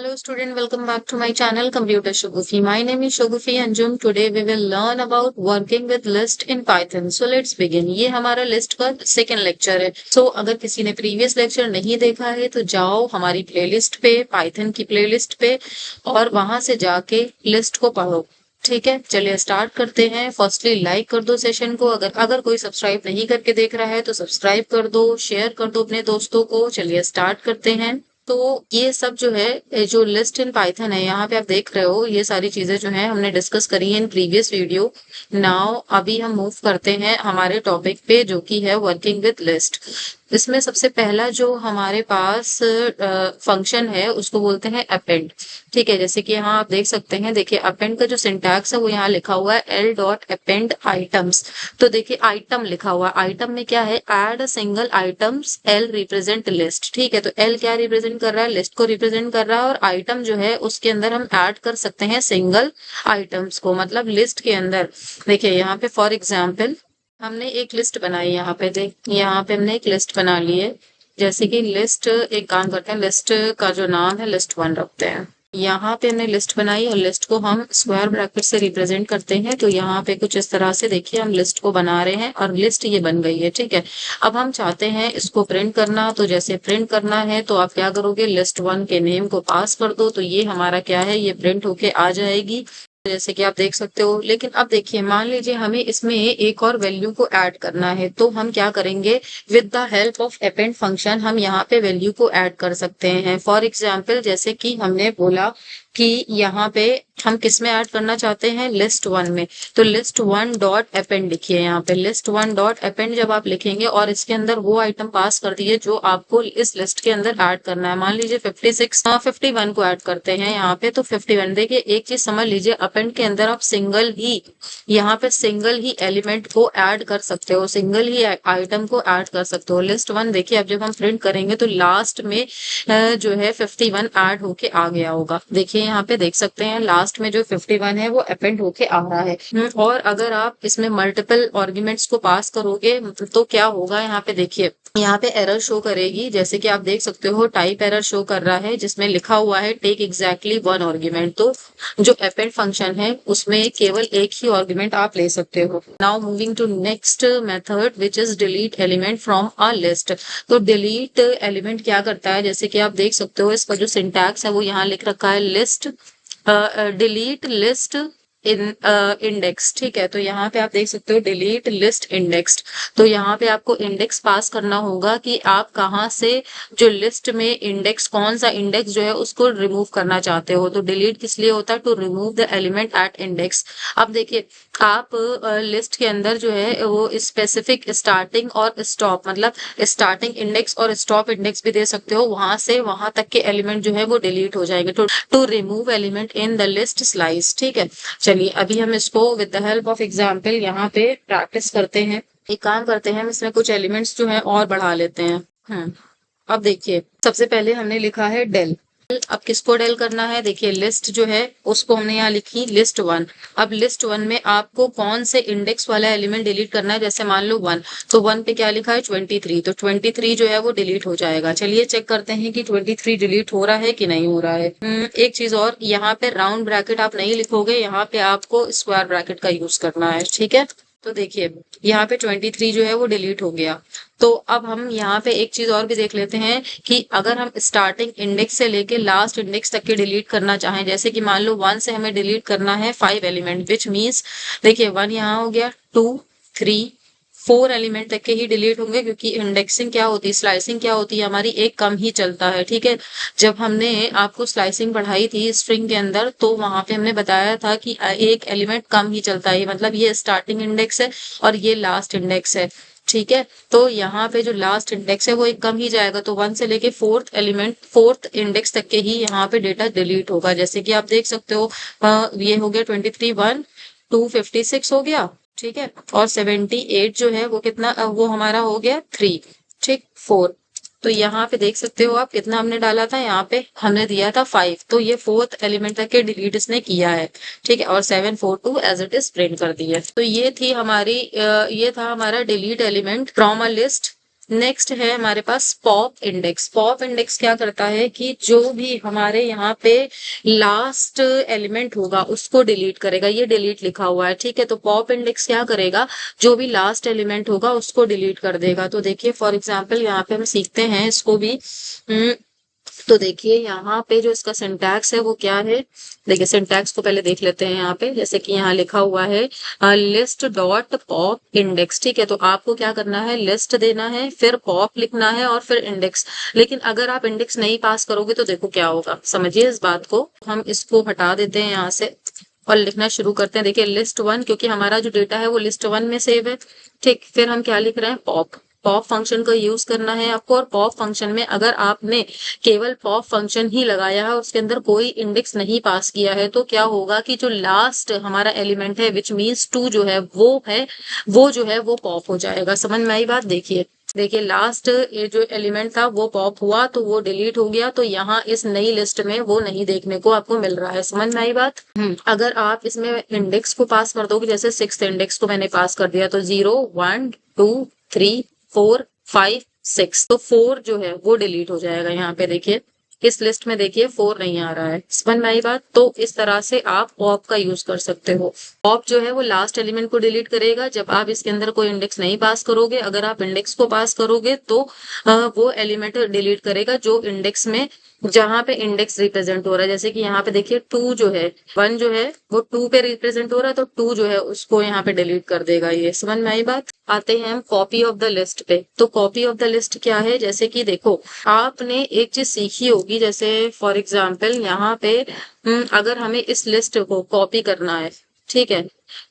Hello student, welcome back to my channel Computer Shogufi. My name is Shogufi Anjum. Today we will learn about working with list in Python. So let's begin. ये हमारा list का second lecture है. So अगर किसी ने previous lecture नहीं देखा है तो जाओ हमारी प्लेलिस्ट पे, पाइथन की प्लेलिस्ट पे और वहां से जाके लिस्ट को पढ़ो. ठीक है, चलिए स्टार्ट करते हैं. फर्स्टली लाइक कर दो सेशन को. अगर कोई सब्सक्राइब नहीं करके देख रहा है तो सब्सक्राइब कर दो, शेयर कर दो अपने दोस्तों को. चलिए स्टार्ट करते हैं. तो ये सब जो है, जो लिस्ट इन पाइथन है, यहाँ पे आप देख रहे हो ये सारी चीजें जो है हमने डिस्कस करी है इन प्रीवियस वीडियो. नाउ अभी हम मूव करते हैं हमारे टॉपिक पे जो कि है वर्किंग विद लिस्ट. इसमें सबसे पहला जो हमारे पास फंक्शन है उसको बोलते हैं अपेंड. ठीक है, जैसे कि यहाँ आप देख सकते हैं. देखिए अपेंड का जो सिंटैक्स है वो यहाँ लिखा हुआ है एल डॉट अपेंड आइटम्स. तो देखिए आइटम लिखा हुआ है. आइटम में क्या है, add a single items. L represent list. ठीक है, तो एल क्या रिप्रेजेंट कर रहा है, लिस्ट को रिप्रेजेंट कर रहा है. और आइटम जो है उसके अंदर हम ऐड कर सकते हैं सिंगल आइटम्स को, मतलब लिस्ट के अंदर. देखिए यहाँ पे फॉर एग्जाम्पल हमने एक लिस्ट बनाई. यहाँ पे देख, यहाँ पे हमने एक लिस्ट बना ली है. जैसे कि लिस्ट, एक काम करते हैं, लिस्ट का जो नाम है लिस्ट 1 रखते हैं. यहाँ पे हमने लिस्ट बनाई और लिस्ट को हम स्क्वायर ब्रैकेट से रिप्रेजेंट करते हैं. तो यहाँ पे कुछ इस तरह से देखिए हम लिस्ट को बना रहे हैं और लिस्ट ये बन गई है. ठीक है, अब हम चाहते हैं इसको प्रिंट करना. तो जैसे प्रिंट करना है तो आप क्या करोगे, लिस्ट 1 के नेम को पास कर दो. तो ये हमारा क्या है, ये प्रिंट होके आ जाएगी जैसे कि आप देख सकते हो. लेकिन अब देखिए, मान लीजिए हमें इसमें एक और वैल्यू को ऐड करना है. तो हम क्या करेंगे, with the help of append function हम यहाँ पे वैल्यू को ऐड कर सकते हैं. फॉर एग्जाम्पल जैसे कि हमने बोला कि यहाँ पे हम किस में ऐड करना चाहते हैं, लिस्ट 1 में. तो लिस्ट 1 डॉट अपेंड लिखिए. यहाँ पे लिस्ट 1 डॉट अपेंड जब आप लिखेंगे और इसके अंदर वो आइटम पास कर दिए जो आपको इस लिस्ट के अंदर ऐड करना है. मान लीजिए 56 51 को ऐड करते हैं यहाँ पे. तो 51, देखिए एक चीज समझ लीजिए, अपेंड के अंदर आप सिंगल ही, यहाँ पे सिंगल ही एलिमेंट को ऐड कर सकते हो, सिंगल ही आइटम को ऐड कर सकते हो. लिस्ट 1 देखिए अब जब हम प्रिंट करेंगे तो लास्ट में जो है 51 ऐड होके आ गया होगा. देखिए यहाँ पे देख सकते हैं लास्ट में जो 51 है वो अपेंड होके आ रहा है. और अगर आप इसमें मल्टीपल आर्ग्यूमेंट्स को पास करोगे तो क्या होगा, यहाँ पे देखिए यहाँ पे एरर शो करेगी. जैसे कि आप देख सकते हो टाइप एरर शो कर रहा है जिसमें लिखा हुआ है टेक एग्जैक्टली 1 आर्ग्यूमेंट. तो जो अपेंड फंक्शन है उसमें केवल एक ही आर्ग्यूमेंट आप ले सकते हो. Now moving to next method which is delete element from a list. तो डिलीट एलिमेंट क्या करता है, जैसे कि आप देख सकते हो इसका जो सिंटैक्स है वो यहाँ लिख रखा है लिस्ट डिलीट लिस्ट इन इंडेक्स. ठीक है, तो यहाँ पे आप देख सकते हो डिलीट लिस्ट इंडेक्स. तो यहाँ पे आपको इंडेक्स पास करना होगा कि आप कहाँ से जो लिस्ट में इंडेक्स, कौन सा इंडेक्स जो है उसको रिमूव करना चाहते हो. तो डिलीट किस लिए होता है, to remove the element at index. अब देखिए आप लिस्ट के अंदर जो है वो स्पेसिफिक स्टार्टिंग और स्टॉप, मतलब स्टार्टिंग इंडेक्स और स्टॉप इंडेक्स भी दे सकते हो. वहां से वहां तक के एलिमेंट जो है वो डिलीट हो जाएंगे. To remove element in the list slice. ठीक है, चलिए अभी हम इसको with the help of example यहाँ पे प्रैक्टिस करते हैं. एक काम करते हैं, हम इसमें कुछ एलिमेंट्स जो है और बढ़ा लेते हैं. अब देखिए सबसे पहले हमने लिखा है डेल. अब किसको डेल करना है, देखिए लिस्ट जो है उसको हमने यहाँ लिखी लिस्ट 1. अब लिस्ट 1 में आपको कौन से इंडेक्स वाला एलिमेंट डिलीट करना है, जैसे मान लो 1. तो 1 पे क्या लिखा है 23. तो 23 जो है वो डिलीट हो जाएगा. चलिए चेक करते हैं कि 23 डिलीट हो रहा है कि नहीं हो रहा है. एक चीज और, यहाँ पे राउंड ब्रैकेट आप नहीं लिखोगे, यहाँ पे आपको स्क्वायर ब्रैकेट का यूज करना है. ठीक है, तो देखिए यहाँ पे 23 जो है वो डिलीट हो गया. तो अब हम यहाँ पे एक चीज और भी देख लेते हैं कि अगर हम स्टार्टिंग इंडेक्स से लेके लास्ट इंडेक्स तक के डिलीट करना चाहें, जैसे कि मान लो 1 से हमें डिलीट करना है 5 एलिमेंट, विच मीन्स देखिए 1 यहाँ हो गया, 2 3 4 एलिमेंट तक के ही डिलीट होंगे. क्योंकि इंडेक्सिंग क्या होती है, स्लाइसिंग क्या होती है हमारी, एक कम ही चलता है. ठीक है, जब हमने आपको स्लाइसिंग पढ़ाई थी स्ट्रिंग के अंदर तो वहां पे हमने बताया था कि एक एलिमेंट कम ही चलता है, मतलब ये स्टार्टिंग इंडेक्स है और ये लास्ट इंडेक्स है. ठीक है, तो यहाँ पे जो लास्ट इंडेक्स है वो एक कम ही जाएगा. तो 1 से लेके 4th एलिमेंट 4th इंडेक्स तक के ही यहाँ पे डेटा डिलीट होगा. जैसे कि आप देख सकते हो ये हो गया 23 1 256 हो गया. ठीक है, और 78 जो है वो कितना, वो हमारा हो गया 3. ठीक, 4. तो यहाँ पे देख सकते हो आप कितना हमने डाला था, यहाँ पे हमने दिया था 5. तो ये 4th एलिमेंट तक के डिलीट इसने किया है. ठीक है, और 742 एज इट इज प्रिंट कर दिया. तो ये थी हमारी ये था हमारा delete element from a list next है हमारे पास पॉप इंडेक्स। पॉप इंडेक्स क्या करता है कि जो भी हमारे यहाँ पे लास्ट एलिमेंट होगा उसको डिलीट करेगा। ये डिलीट लिखा हुआ है, ठीक है। तो पॉप इंडेक्स क्या करेगा, जो भी लास्ट एलिमेंट होगा उसको डिलीट कर देगा। तो देखिए फॉर एग्जांपल यहाँ पे हम सीखते हैं इसको भी। तो देखिए यहाँ पे जो इसका सिंटैक्स है वो क्या है, देखिए सिंटैक्स को पहले देख लेते हैं। यहाँ पे जैसे कि यहाँ लिखा हुआ है लिस्ट डॉट पॉप इंडेक्स, ठीक है। तो आपको क्या करना है, लिस्ट देना है, फिर पॉप लिखना है और फिर इंडेक्स। लेकिन अगर आप इंडेक्स नहीं पास करोगे तो देखो क्या होगा, समझिए इस बात को। हम इसको हटा देते हैं यहाँ से और लिखना शुरू करते हैं। देखिए लिस्ट वन, क्योंकि हमारा जो डेटा है वो लिस्ट वन में सेव है, ठीक। फिर हम क्या लिख रहे हैं, पॉप। पॉप फंक्शन का यूज करना है आपको। और पॉप फंक्शन में अगर आपने केवल पॉप फंक्शन ही लगाया है, उसके अंदर कोई इंडेक्स नहीं पास किया है, तो क्या होगा कि जो लास्ट हमारा एलिमेंट है विच मीन्स 2 जो है वो जो है वो पॉप हो जाएगा। समझ में आई बात? देखिए देखिए लास्ट ये जो एलिमेंट था वो पॉप हुआ तो वो डिलीट हो गया, तो यहाँ इस नई लिस्ट में वो नहीं देखने को आपको मिल रहा है। समझ में आई बात? अगर आप इसमें इंडेक्स को पास कर दोगे, जैसे 6th इंडेक्स को मैंने पास कर दिया, तो 0 1 2 3 4 5 6, तो 4 जो है वो डिलीट हो जाएगा। यहाँ पे देखिए इस लिस्ट में देखिए 4 नहीं आ रहा है। समझ में आई बात? तो इस तरह से आप पॉप का यूज कर सकते हो। पॉप जो है वो लास्ट एलिमेंट को डिलीट करेगा जब आप इसके अंदर कोई इंडेक्स नहीं पास करोगे। अगर आप इंडेक्स को पास करोगे तो वो एलिमेंट डिलीट करेगा जो इंडेक्स में, जहां पे इंडेक्स रिप्रेजेंट हो रहा है। जैसे कि यहाँ पे देखिए 2 जो है, 1 जो है वो 2 पे रिप्रेजेंट हो रहा है, तो 2 जो है उसको यहाँ पे डिलीट कर देगा ये। समझ में आई बात? आते हैं हम कॉपी ऑफ द लिस्ट पे। तो कॉपी ऑफ द लिस्ट क्या है, जैसे कि देखो आपने एक चीज सीखी होगी, जैसे फॉर एग्जाम्पल यहाँ पे अगर हमें इस लिस्ट को कॉपी करना है, ठीक है,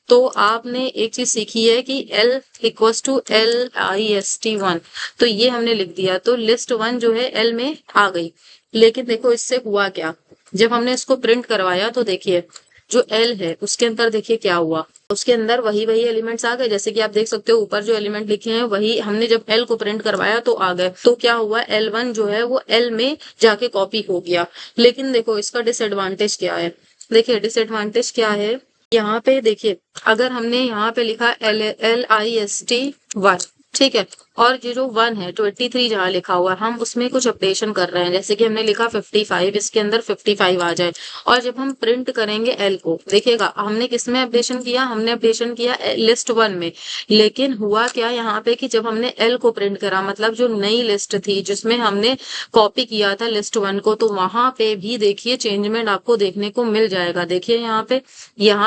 तो आपने एक चीज सीखी है कि L इक्वल्स टू LIST1, तो ये हमने लिख दिया, तो लिस्ट 1 जो है L में आ गई। लेकिन देखो इससे हुआ क्या, जब हमने इसको प्रिंट करवाया तो देखिए जो L है उसके अंदर देखिए क्या हुआ, उसके अंदर वही एलिमेंट्स आ गए। जैसे कि आप देख सकते हो ऊपर जो एलिमेंट लिखे हैं वही हमने जब L को प्रिंट करवाया तो आ गए। तो क्या हुआ, L1 जो है वो L में जाके कॉपी हो गया। लेकिन देखो इसका डिसएडवांटेज क्या है, देखिए डिसएडवांटेज क्या है, यहाँ पे देखिए अगर हमने यहाँ पे लिखा LIST1, ठीक है, और ये जो 1 है 23 जहाँ लिखा हुआ है, हम उसमें कुछ अपडेशन कर रहे हैं। जैसे कि हमने लिखा 55, इसके अंदर 55 आ जाए, और जब हम प्रिंट करेंगे L को, देखिएगा हमने किस में अपडेशन किया, हमने अपडेशन किया लिस्ट 1 में। लेकिन हुआ क्या यहाँ पे कि जब हमने L को प्रिंट करा, मतलब जो नई लिस्ट थी जिसमें हमने कॉपी किया था लिस्ट 1 को, तो वहां पे भी देखिए चेंजमेंट आपको देखने को मिल जाएगा। देखिए यहाँ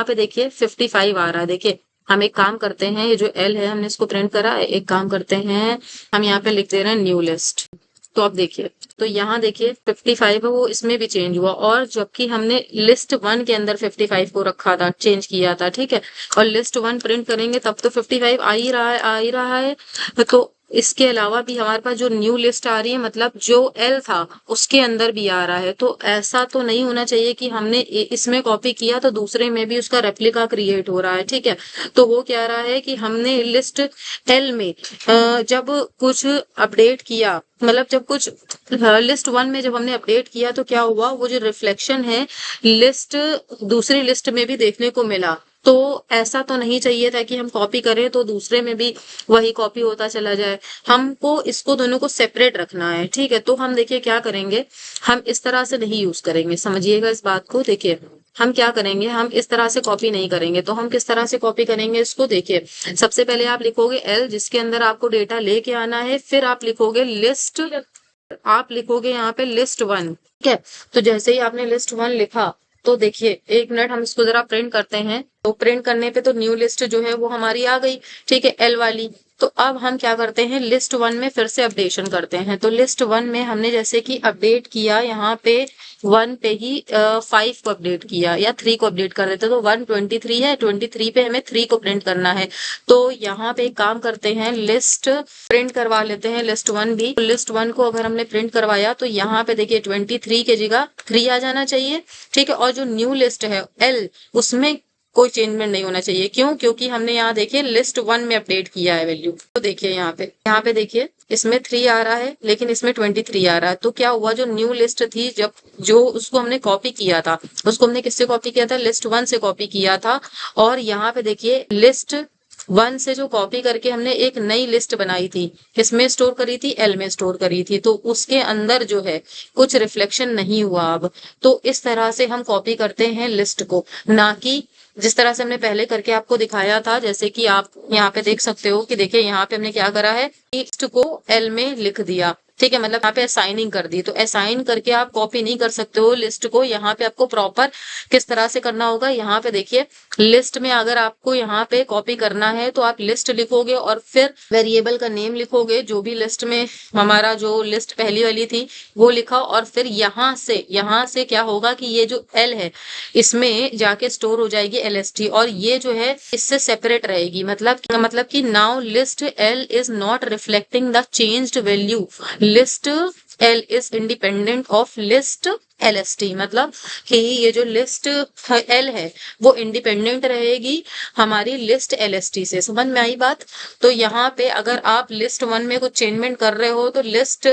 पे देखिए 55 आ रहा है। देखिए हम एक काम करते हैं, ये जो L है हमने इसको प्रिंट करा है, एक काम करते हैं हम यहाँ पे लिख दे रहे हैं न्यू लिस्ट। तो अब देखिए, तो यहाँ देखिए 55 है वो इसमें भी चेंज हुआ, और जबकि हमने लिस्ट 1 के अंदर 55 को रखा था, चेंज किया था, ठीक है, और लिस्ट 1 प्रिंट करेंगे तब तो 55 आ ही रहा है। तो इसके अलावा भी हमारे पास जो न्यू लिस्ट आ रही है, मतलब जो L था उसके अंदर भी आ रहा है। तो ऐसा तो नहीं होना चाहिए कि हमने इसमें कॉपी किया तो दूसरे में भी उसका रेप्लिका क्रिएट हो रहा है, ठीक है। तो वो क्या रहा है कि हमने लिस्ट L में जब कुछ अपडेट किया, मतलब जब कुछ लिस्ट 1 में जब हमने अपडेट किया तो क्या हुआ, वो जो रिफ्लेक्शन है लिस्ट दूसरी लिस्ट में भी देखने को मिला। तो ऐसा तो नहीं चाहिए था कि हम कॉपी करें तो दूसरे में भी वही कॉपी होता चला जाए। हमको इसको दोनों को सेपरेट रखना है, ठीक है। तो हम देखिए क्या करेंगे, हम इस तरह से नहीं यूज करेंगे, समझिएगा इस बात को। देखिए हम क्या करेंगे, हम इस तरह से कॉपी नहीं करेंगे। तो हम किस तरह से कॉपी करेंगे इसको, देखिए सबसे पहले आप लिखोगे L जिसके अंदर आपको डेटा लेके आना है, फिर आप लिखोगे लिस्ट, आप लिखोगे यहाँ पे लिस्ट 1, ठीक है। तो जैसे ही आपने लिस्ट 1 लिखा तो देखिए एक मिनट हम इसको जरा प्रिंट करते हैं। तो प्रिंट करने पे तो न्यू लिस्ट जो है वो हमारी आ गई, ठीक है, L वाली। तो अब हम क्या करते हैं, लिस्ट 1 में फिर से अपडेशन करते हैं। तो लिस्ट 1 में हमने जैसे कि अपडेट किया, यहाँ पे 1 पे ही 5 को अपडेट किया या 3 को अपडेट कर देते, तो 123 है, 23 पे हमें 3 को प्रिंट करना है। तो यहाँ पे एक काम करते हैं, लिस्ट प्रिंट करवा लेते हैं लिस्ट 1 भी। लिस्ट 1 को अगर हमने प्रिंट करवाया तो यहाँ पे देखिए 23 की जगह 3 आ जाना चाहिए, ठीक है। और जो न्यू लिस्ट है L उसमें कोई चेंजमेंट नहीं होना चाहिए। क्यों? क्योंकि हमने यहाँ देखिए लिस्ट 1 में अपडेट किया है वैल्यू। तो देखिए यहाँ पे देखिए इसमें 3 आ रहा है लेकिन इसमें 23 आ रहा है। तो क्या हुआ, जो न्यू लिस्ट थी, जब जो उसको हमने कॉपी किया था, उसको हमने किससे कॉपी किया था, लिस्ट 1 से कॉपी किया था। और यहाँ पे देखिए लिस्ट वन से जो कॉपी करके हमने एक नई लिस्ट बनाई थी, किसमें स्टोर करी थी, एल में स्टोर करी थी, तो उसके अंदर जो है कुछ रिफ्लेक्शन नहीं हुआ अब। तो इस तरह से हम कॉपी करते हैं लिस्ट को, ना कि जिस तरह से हमने पहले करके आपको दिखाया था। जैसे कि आप यहाँ पे देख सकते हो कि देखिए यहाँ पे हमने क्या करा है, लिस्ट को एल में लिख दिया, ठीक है, मतलब यहाँ पे असाइनिंग कर दी। तो असाइन करके आप कॉपी नहीं कर सकते हो लिस्ट को। यहाँ पे आपको प्रॉपर किस तरह से करना होगा, यहाँ पे देखिए लिस्ट में अगर आपको यहाँ पे कॉपी करना है तो आप लिस्ट लिखोगे और फिर वेरिएबल का नेम लिखोगे, जो भी लिस्ट में हमारा जो लिस्ट पहली वाली थी वो लिखा, और फिर यहाँ से क्या होगा कि ये जो एल है इसमें जाके स्टोर हो जाएगी एलएसटी, और ये जो है इससे सेपरेट रहेगी। मतलब कि now list L is not reflecting the changed value, list L is independent of list LST, मतलब कि ये जो लिस्ट एल है वो इंडिपेंडेंट रहेगी हमारी लिस्ट एलएसटी से। समझ में आई बात? तो यहाँ पे अगर आप लिस्ट वन में कुछ चेंजमेंट कर रहे हो तो लिस्ट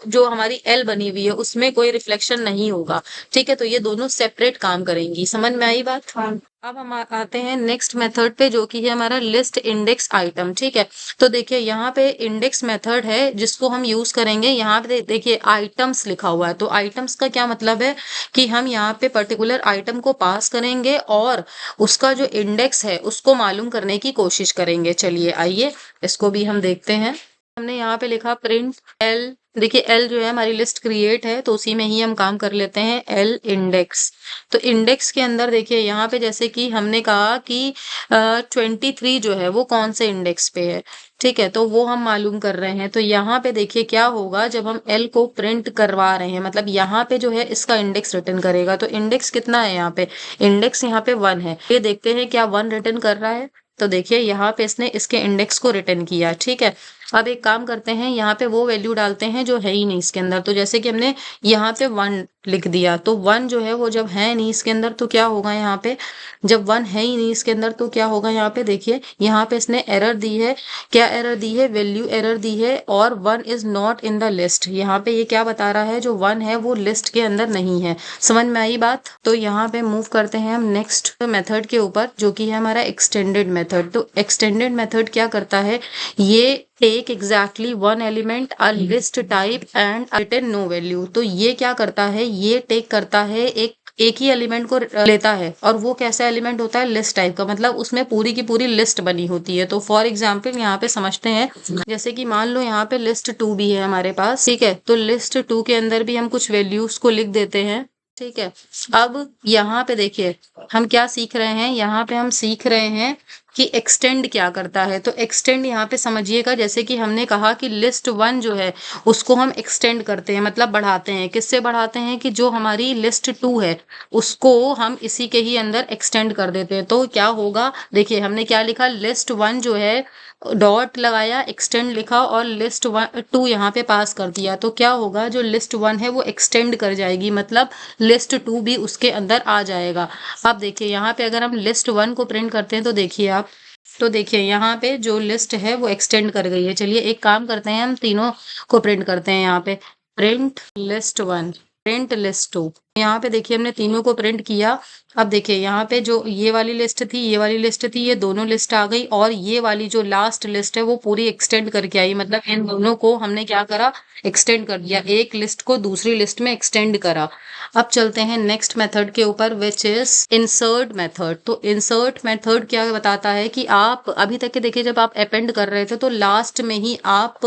जो हमारी एल बनी हुई है उसमें कोई रिफ्लेक्शन नहीं होगा, ठीक है। तो ये दोनों सेपरेट काम करेंगी। समझ में आई बात? हाँ। अब हम आते हैं नेक्स्ट मेथड पे, जो कि है हमारा लिस्ट इंडेक्स आइटम, ठीक है। तो देखिए यहाँ पे इंडेक्स मेथड है जिसको हम यूज करेंगे। यहाँ पे देखिए आइटम्स लिखा हुआ है, तो आइटम्स का क्या मतलब है कि हम यहाँ पे पर्टिकुलर आइटम को पास करेंगे और उसका जो इंडेक्स है उसको मालूम करने की कोशिश करेंगे। चलिए आइए इसको भी हम देखते हैं। हमने यहाँ पे लिखा प्रिंट एल, देखिए एल जो है हमारी लिस्ट क्रिएट है तो उसी में ही हम काम कर लेते हैं, एल इंडेक्स। तो इंडेक्स के अंदर देखिए यहाँ पे जैसे कि हमने कहा कि 23 जो है वो कौन से इंडेक्स पे है, ठीक है, तो वो हम मालूम कर रहे हैं। तो यहाँ पे देखिए क्या होगा जब हम एल को प्रिंट करवा रहे हैं, मतलब यहाँ पे जो है इसका इंडेक्स रिटर्न करेगा। तो इंडेक्स कितना है यहाँ पे, इंडेक्स यहाँ पे 1 है। ये देखते हैं क्या 1 रिटर्न कर रहा है। तो देखिए यहाँ पे इसने इसके इंडेक्स को रिटर्न किया, ठीक है। अब एक काम करते हैं, यहाँ पे वो वैल्यू डालते हैं जो है ही नहीं इसके अंदर। तो जैसे कि हमने यहाँ पे 1 लिख दिया, तो 1 जो है वो जब है नहीं इसके अंदर तो क्या होगा यहाँ पे, जब 1 है ही नहीं इसके अंदर तो क्या होगा यहाँ पे, देखिए यहाँ पे इसने एरर दी है। क्या एरर दी है, वैल्यू एरर दी है, और 1 is not in the list. यहाँ पे ये क्या बता रहा है, जो 1 है वो लिस्ट के अंदर नहीं है। समझ में आई बात? तो यहाँ पे मूव करते हैं हम नेक्स्ट मेथड के ऊपर, जो कि है हमारा एक्सटेंडेड मेथड। तो एक्सटेंडेड मेथड क्या करता है, ये take exactly 1 element a list type and return no value. तो ये क्या करता है, ये टेक करता है एक ही एलिमेंट को लेता है, और वो कैसा एलिमेंट होता है, लिस्ट टाइप का, मतलब उसमें पूरी की पूरी लिस्ट बनी होती है। तो फॉर एग्जांपल यहाँ पे समझते हैं, जैसे कि मान लो यहाँ पे लिस्ट 2 भी है हमारे पास, ठीक है। तो लिस्ट 2 के अंदर भी हम कुछ वैल्यूज को लिख देते हैं, ठीक है। अब यहाँ पे देखिए हम क्या सीख रहे हैं, यहाँ पे हम सीख रहे हैं कि एक्सटेंड क्या करता है। तो एक्सटेंड यहाँ पे समझिएगा, जैसे कि हमने कहा कि लिस्ट 1 जो है उसको हम एक्सटेंड करते हैं, मतलब बढ़ाते हैं। किससे बढ़ाते हैं, कि जो हमारी लिस्ट 2 है उसको हम इसी के ही अंदर एक्सटेंड कर देते हैं। तो क्या होगा, देखिए हमने क्या लिखा, लिस्ट 1 जो है डॉट लगाया, एक्सटेंड लिखा और लिस्ट 2 यहाँ पे पास कर दिया। तो क्या होगा, जो लिस्ट 1 है वो एक्सटेंड कर जाएगी, मतलब लिस्ट 2 भी उसके अंदर आ जाएगा। अब देखिए यहाँ पे अगर हम लिस्ट 1 को प्रिंट करते हैं तो देखिए आप, तो देखिए यहाँ पे जो लिस्ट है वो एक्सटेंड कर गई है। चलिए एक काम करते हैं, हम तीनों को प्रिंट करते हैं। यहाँ पे प्रिंट लिस्ट 1, प्रिंट लिस्ट 2। यहाँ पे देखिए हमने तीनों को प्रिंट किया। अब देखिए यहाँ पे जो ये वाली लिस्ट थी, ये वाली लिस्ट थी, ये दोनों लिस्ट आ गई, और ये वाली जो लास्ट लिस्ट है वो पूरी एक्सटेंड करके आई। मतलब इन दोनों को हमने क्या करा, एक्सटेंड कर दिया, एक लिस्ट को दूसरी लिस्ट में एक्सटेंड करा। अब चलते हैं नेक्स्ट मेथड के ऊपर, विच इज इंसर्ट मेथड। तो इंसर्ट मेथड क्या बताता है कि आप अभी तक के देखिए जब आप अपेंड कर रहे थे तो लास्ट में ही आप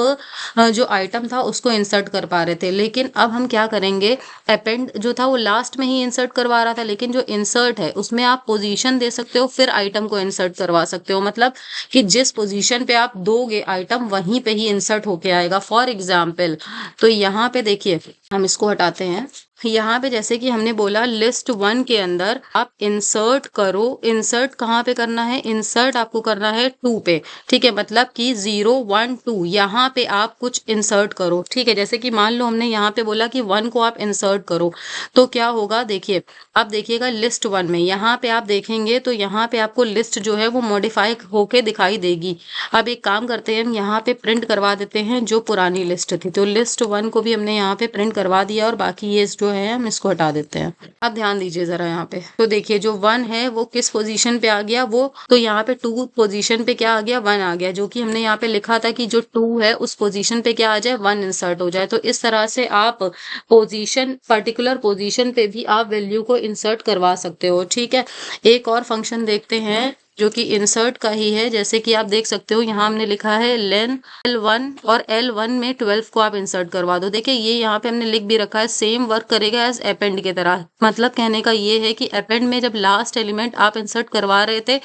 जो आइटम था उसको इंसर्ट कर पा रहे थे, लेकिन अब हम क्या करेंगे, अपेंड जो था वो लास्ट में ही इंसर्ट करवा रहा था, लेकिन जो इंसर्ट है उसमें आप पोजीशन दे सकते हो, फिर आइटम को इंसर्ट करवा सकते हो। मतलब कि जिस पोजीशन पे आप दोगे आइटम वहीं पे ही इंसर्ट होके आएगा। फॉर एग्जाम्पल, तो यहाँ पे देखिए हम इसको हटाते हैं। यहाँ पे जैसे कि हमने बोला लिस्ट 1 के अंदर आप इंसर्ट करो, इंसर्ट कहाँ पे करना है, इंसर्ट आपको करना है 2 पे, ठीक है। मतलब कि 0 1 2 यहाँ पे आप कुछ इंसर्ट करो, ठीक है। जैसे कि मान लो हमने यहाँ पे बोला कि 1 को आप इंसर्ट करो, तो क्या होगा, देखिए अब देखिएगा लिस्ट 1 में यहाँ पे आप देखेंगे तो यहाँ पे आपको लिस्ट जो है वो मॉडिफाई होके दिखाई देगी। अब एक काम करते हैं, हम यहाँ पे प्रिंट करवा देते हैं जो पुरानी लिस्ट थी। तो लिस्ट 1 को भी हमने यहाँ पे प्रिंट करवा दिया और बाकी ये जो है हम इसको हटा देते हैं। अब ध्यान दीजिए जरा यहाँ पे, तो देखिए जो 1 है वो किस पोजीशन पे आ गया, वो तो यहाँ पे 2 पोजीशन पे क्या आ गया, 1 आ गया, जो कि हमने यहाँ पे लिखा था कि जो 2 है उस पोजीशन पे क्या आ जाए, 1 इंसर्ट हो जाए। तो इस तरह से आप पोजीशन, पर्टिकुलर पोजीशन पे भी आप वैल्यू को इंसर्ट करवा सकते हो। ठीक है, एक और फंक्शन देखते हैं जो कि इंसर्ट का ही है। जैसे कि आप देख सकते हो यहाँ हमने लिखा है लेन L1 और L1 में 12 को आप इंसर्ट करवा दो। देखिए ये यहाँ पे हमने लिख भी रखा है, सेम वर्क करेगा एज अपेंड की तरह। मतलब कहने का ये है कि अपेंड में जब लास्ट एलिमेंट आप इंसर्ट करवा रहे थे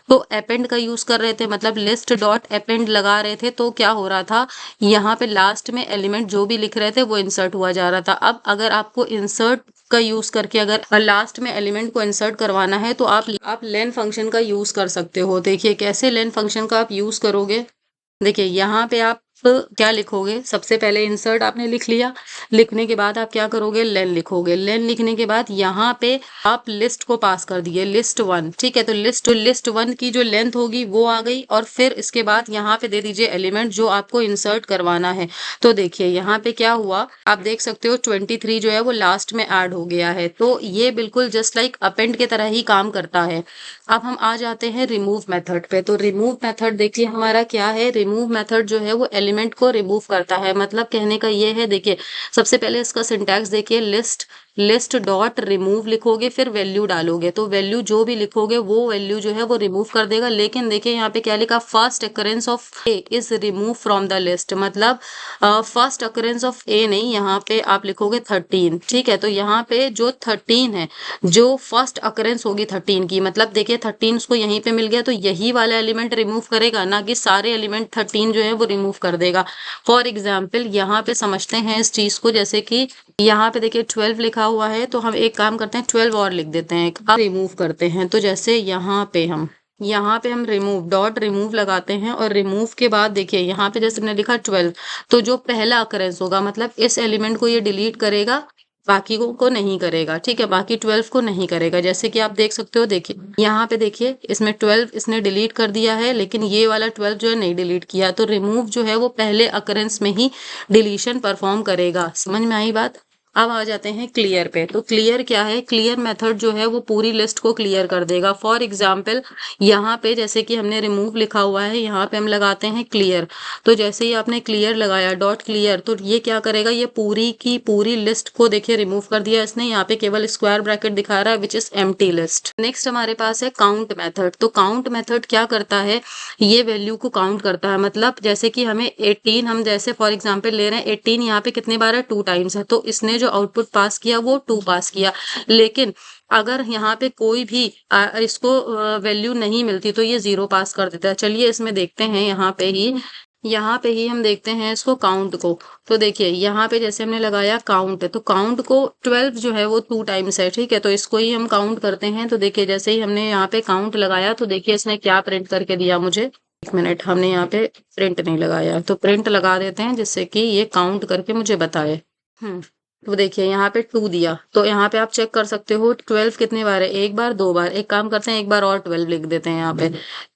तो अपेंड का यूज कर रहे थे, मतलब लिस्ट डॉट अपेंड लगा रहे थे, तो क्या हो रहा था, यहाँ पे लास्ट में एलिमेंट जो भी लिख रहे थे वो इंसर्ट हुआ जा रहा था। अब अगर आपको इंसर्ट का यूज करके अगर लास्ट में एलिमेंट को इंसर्ट करवाना है तो आप लेन फंक्शन का यूज कर सकते हो। देखिए कैसे लेन फंक्शन का आप यूज करोगे। देखिए यहाँ पे आप क्या लिखोगे, सबसे पहले इंसर्ट आपने लिख लिया, लिखने के बाद आप क्या करोगे, लेन लिखोगे। लेन लिखने के बाद यहाँ पे आप लिस्ट को पास कर दिए, लिस्ट 1। ठीक है, तो लिस्ट 1 की जो लेंथ होगी वो आ गई, और फिर इसके बाद यहाँ पे दे दीजिए एलिमेंट जो आपको इंसर्ट करवाना है। तो देखिए यहाँ पे क्या हुआ, आप देख सकते हो 23 जो है वो लास्ट में ऐड हो गया है। तो ये बिल्कुल जस्ट लाइक अपेंड की तरह ही काम करता है। अब हम आ जाते हैं रिमूव मेथड पे। तो रिमूव मेथड देखिए हमारा क्या है, रिमूव मेथड जो है वो एलिमेंट को रिमूव करता है। मतलब कहने का ये है, देखिए सबसे पहले इसका सिंटैक्स देखिए, लिस्ट डॉट रिमूव लिखोगे, फिर वैल्यू डालोगे, तो वैल्यू जो भी लिखोगे वो वैल्यू जो है वो रिमूव कर देगा। लेकिन देखिए यहाँ पे क्या लिखा, first occurrence of A is remove from the list. मतलब फर्स्ट अकरेंस ऑफ ए नहीं, यहाँ पे आप लिखोगे 13। ठीक है, तो यहाँ पे जो 13 है, जो फर्स्ट अकरेंस होगी 13 की, मतलब देखिए 13 उसको यहीं पे मिल गया, तो यही वाला एलिमेंट रिमूव करेगा, ना कि सारे एलिमेंट 13 जो है वो रिमूव कर देगा। फॉर एग्जाम्पल यहाँ पे समझते हैं इस चीज को, जैसे कि यहाँ पे देखिए 12 लिखा हुआ है, तो हम एक काम करते हैं 12 और लिख देते हैं, अब रिमूव करते हैं। तो जैसे यहाँ पे हम रिमूव डॉट रिमूव लगाते हैं, और रिमूव के बाद देखिए यहाँ पे जैसे हमने लिखा 12, तो जो पहला अकरेंस होगा मतलब इस एलिमेंट को ये डिलीट करेगा, बाकी को नहीं करेगा। ठीक है, बाकी 12 को नहीं करेगा। जैसे कि आप देख सकते हो, देखिए यहाँ पे देखिए इसमें 12 इसने डिलीट कर दिया है, लेकिन ये वाला 12 जो है नहीं डिलीट किया। तो रिमूव जो है वो पहले अकरेंस में ही डिलीशन परफॉर्म करेगा। समझ में आई बात। अब आ जाते हैं क्लियर पे। तो क्लियर क्या है, क्लियर मेथड जो है वो पूरी लिस्ट को क्लियर कर देगा। फॉर एग्जाम्पल यहाँ पे जैसे कि हमने रिमूव लिखा हुआ है, यहाँ पे हम लगाते हैं क्लियर। तो जैसे ही आपने क्लियर लगाया डॉट क्लियर, तो ये क्या करेगा, ये पूरी की पूरी लिस्ट को देखिए रिमूव कर दिया इसने। यहाँ पे केवल स्क्वायर ब्रैकेट दिखा रहा है which is empty list. Next हमारे पास है काउंट मेथड। तो काउंट मेथड क्या करता है, ये वैल्यू को काउंट करता है। मतलब जैसे कि हमें 18, हम जैसे फॉर एग्जाम्पल ले रहे हैं 18, यहाँ पे कितने बार है, 2 टाइम्स है, तो इसने जो आउटपुट पास किया वो 2 पास किया। लेकिन अगर यहाँ पे कोई भी इसको वैल्यू नहीं मिलती तो ये 0 पास कर देता है। चलिए इसमें देखते हैं, यहाँ पे ही हम देखते हैं इसको काउंट को। तो देखिए यहाँ पे जैसे हमने लगाया काउंट, तो काउंट को 12 जो है वो 2 टाइम्स है। ठीक है, तो इसको ही हम काउंट करते हैं। तो देखिए जैसे ही हमने यहाँ पे काउंट लगाया, तो देखिए इसने क्या प्रिंट करके दिया मुझे, एक मिनट, हमने यहाँ पे प्रिंट नहीं लगाया, तो प्रिंट लगा देते हैं जिससे कि ये काउंट करके मुझे बताए। तो देखिए यहाँ पे 2 दिया, तो यहाँ पे आप चेक कर सकते हो 12 कितने बार है, एक बार, 2 बार। एक काम करते हैं, एक बार और 12 लिख देते हैं यहाँ पे,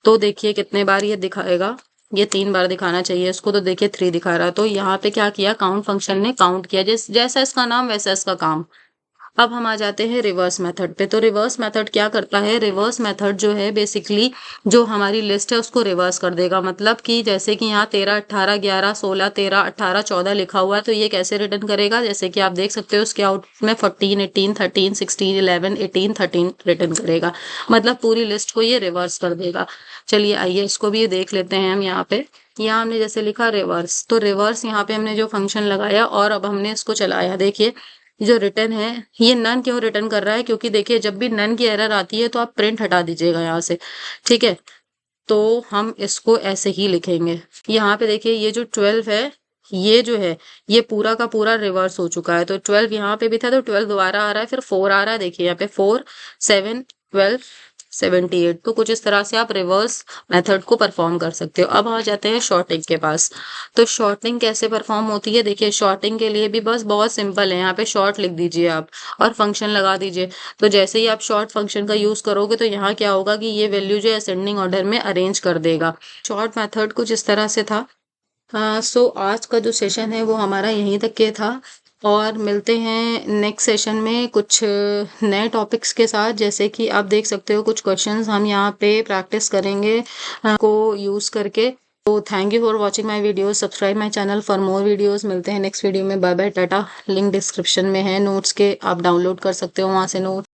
तो देखिए कितने बार ये दिखाएगा, ये 3 बार दिखाना चाहिए इसको, तो देखिए 3 दिखा रहा है। तो यहाँ पे क्या किया, काउंट फंक्शन ने काउंट किया, जैसा इसका नाम वैसा इसका काम। अब हम आ जाते हैं रिवर्स मेथड पे। तो रिवर्स मेथड क्या करता है, रिवर्स मेथड जो है बेसिकली जो हमारी लिस्ट है उसको रिवर्स कर देगा। मतलब कि जैसे कि यहाँ 13, 18, 11, 16, 13, 18, 14 लिखा हुआ है, तो ये कैसे रिटर्न करेगा, जैसे कि आप देख सकते हो उसके आउटपुट में 14, 18, 13, 16, 11, 18, 13 रिटर्न करेगा। मतलब पूरी लिस्ट को ये रिवर्स कर देगा। चलिए आइए इसको भी देख लेते हैं हम। यहाँ हमने जैसे लिखा रिवर्स, तो रिवर्स यहाँ पे हमने जो फंक्शन लगाया और अब हमने इसको चलाया। देखिए जो रिटर्न है, ये नन क्यों रिटर्न कर रहा है, क्योंकि देखिए जब भी नन की एरर आती है तो आप प्रिंट हटा दीजिएगा यहाँ से। ठीक है, तो हम इसको ऐसे ही लिखेंगे। यहाँ पे देखिए ये जो 12 है, ये जो है ये पूरा का पूरा रिवर्स हो चुका है। तो 12 यहाँ पे भी था, तो 12 दोबारा आ रहा है, फिर 4 आ रहा है। देखिए यहाँ पे 4, 7, 12, 78। तो कुछ इस तरह से आप रिवर्स मेथड को परफॉर्म कर सकते हो। अब आ जाते हैं शॉर्टिंग के पास। तो शॉर्टिंग कैसे परफॉर्म होती है, देखिए शॉर्टिंग के लिए भी बस बहुत सिंपल है। यहाँ पे शॉर्ट लिख दीजिए आप और फंक्शन लगा दीजिए। तो जैसे ही आप शॉर्ट फंक्शन का यूज करोगे तो यहाँ क्या होगा कि ये वैल्यू जो है असेंडिंग ऑर्डर में अरेंज कर देगा। शॉर्ट मेथड कुछ इस तरह से था। सो आज का जो सेशन है वो हमारा यहीं तक के था। और मिलते हैं नेक्स्ट सेशन में कुछ नए टॉपिक्स के साथ। जैसे कि आप देख सकते हो कुछ क्वेश्चंस हम यहाँ पे प्रैक्टिस करेंगे को यूज करके। तो thank you for watching my videos, subscribe my channel for more videos. मिलते हैं नेक्स्ट वीडियो में। बाय बाय, टाटा। लिंक डिस्क्रिप्शन में है नोट्स के, आप डाउनलोड कर सकते हो वहां से नोट।